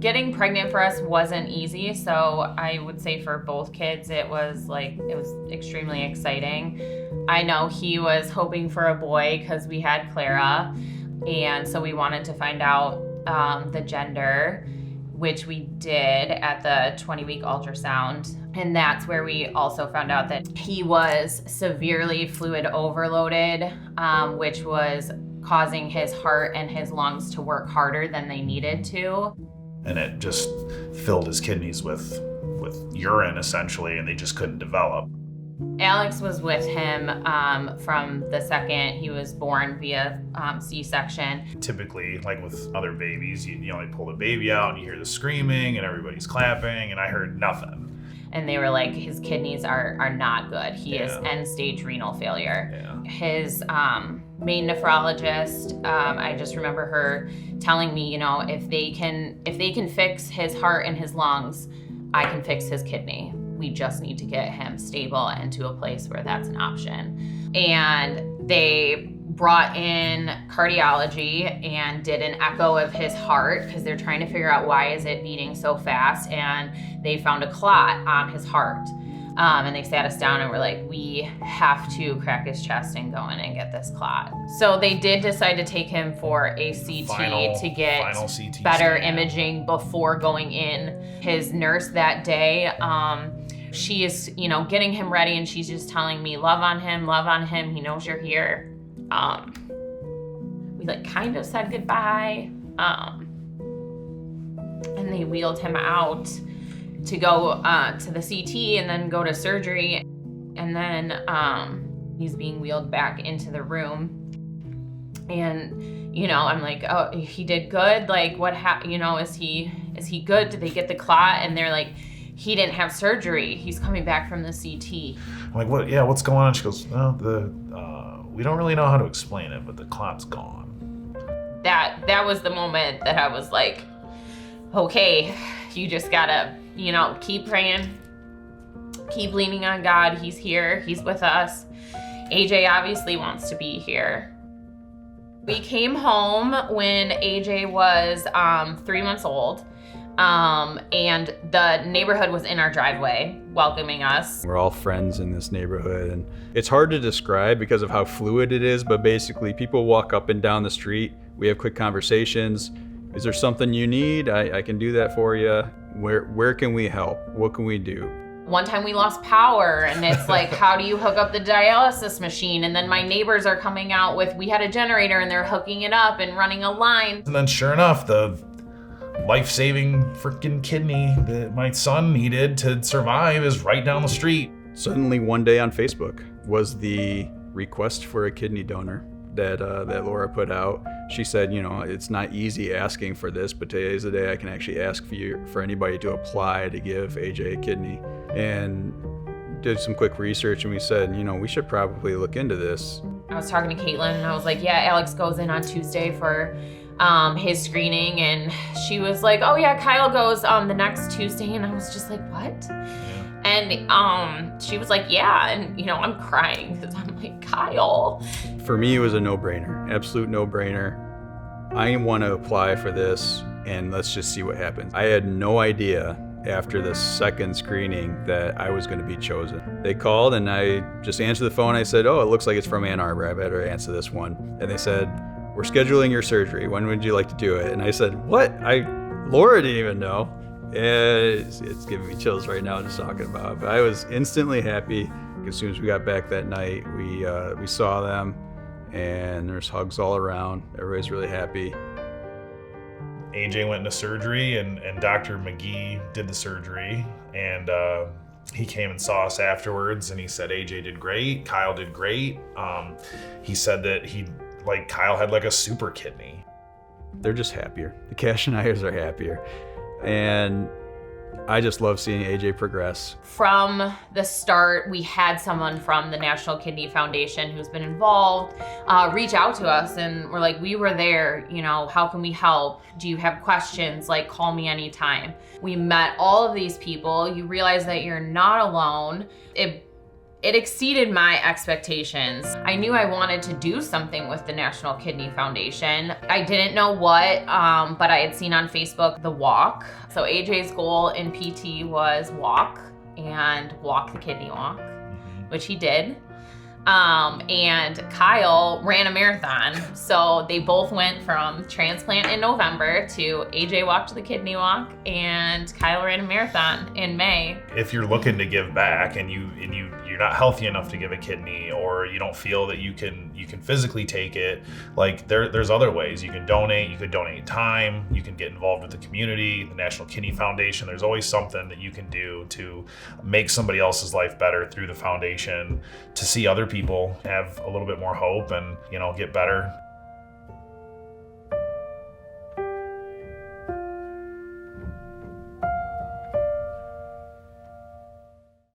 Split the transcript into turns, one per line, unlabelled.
Getting pregnant for us wasn't easy, so I would say for both kids it was extremely exciting. I know he was hoping for a boy because we had Clara, and so we wanted to find out the gender, which we did at the 20-week ultrasound. And that's where we also found out that he was severely fluid overloaded, which was causing his heart and his lungs to work harder than they needed to.
And it just filled his kidneys with urine, essentially, and they just couldn't develop.
Alex was with him from the second he was born via C-section.
Typically, like with other babies, you know, they pull the baby out and you hear the screaming and everybody's clapping, and I heard nothing.
And they were like, his kidneys are not good. He is end-stage renal failure.
Yeah.
His main nephrologist, I just remember her telling me, you know, if they can fix his heart and his lungs, I can fix his kidney. We just need to get him stable and to a place where that's an option. And they brought in cardiology and did an echo of his heart because they're trying to figure out why is it beating so fast, and they found a clot on his heart. And they sat us down and were like, we have to crack his chest and go in and get this clot. So they did decide to take him for a CT to get better imaging before going in. His nurse that day, she is, you know, getting him ready, and she's just telling me, love on him, he knows you're here. We kind of said goodbye, and they wheeled him out to go to the CT and then go to surgery, and then he's being wheeled back into the room. And you know, I'm like, oh, he did good. Like, what you know, is he good? Did they get the clot? And they're like, he didn't have surgery. He's coming back from the CT.
I'm like, what? Yeah, what's going on? She goes, no, we don't really know how to explain it, but the clot's gone.
That was the moment that I was like, okay, you just gotta, you know, keep praying, keep leaning on God. He's here, he's with us. AJ obviously wants to be here. We came home when AJ was 3 months old. And the neighborhood was in our driveway welcoming us.
We're all friends in this neighborhood, and it's hard to describe because of how fluid it is, but basically people walk up and down the street. We have quick conversations. Is there something you need? I can do that for you. Where can we help? What can we do?
One time we lost power, and it's like, how do you hook up the dialysis machine? And then my neighbors are coming out with, we had a generator and they're hooking it up and running a line.
And then sure enough, the life-saving freaking kidney that my son needed to survive is right down the street.
Suddenly one day on Facebook was the request for a kidney donor that Laura put out. She said, you know, it's not easy asking for this, but today's the day I can actually ask for anybody to apply to give AJ a kidney. And did some quick research, and we said, you know, we should probably look into this.
I was talking to Caitlin, and I was like, yeah, Alex goes in on Tuesday for his screening, and she was like, oh yeah, Kyle goes the next Tuesday, and I was just like, what? Yeah. And she was like, yeah, and you know, I'm crying because I'm like, Kyle.
For me, it was a no-brainer, absolute no-brainer. I want to apply for this, and let's just see what happens. I had no idea after the second screening that I was going to be chosen. They called, and I just answered the phone. I said, oh, it looks like it's from Ann Arbor. I better answer this one. And they said, we're scheduling your surgery. When would you like to do it? And I said, what? Laura didn't even know. It's giving me chills right now just talking about it. But I was instantly happy. As soon as we got back that night, we saw them, and there's hugs all around. Everybody's really happy.
AJ went into surgery, and Dr. McGee did the surgery, and he came and saw us afterwards, and he said AJ did great, Kyle did great. He said that Kyle had like a super kidney.
They're just happier. The Casheniers are happier. And I just love seeing AJ progress.
From the start, we had someone from the National Kidney Foundation who's been involved reach out to us, and we're like, we were there, you know, how can we help? Do you have questions? Like, call me anytime. We met all of these people. You realize that you're not alone. It exceeded my expectations. I knew I wanted to do something with the National Kidney Foundation. I didn't know what, but I had seen on Facebook the walk. So AJ's goal in PT was walk the kidney walk, which he did. And Kyle ran a marathon. So they both went from transplant in November to AJ walked the kidney walk and Kyle ran a marathon in May.
If you're looking to give back and you're not healthy enough to give a kidney, or you don't feel that you can physically take it, like there's other ways. You can donate, you could donate time, you can get involved with the community, the National Kidney Foundation. There's always something that you can do to make somebody else's life better through the foundation, to see other people have a little bit more hope and, get better.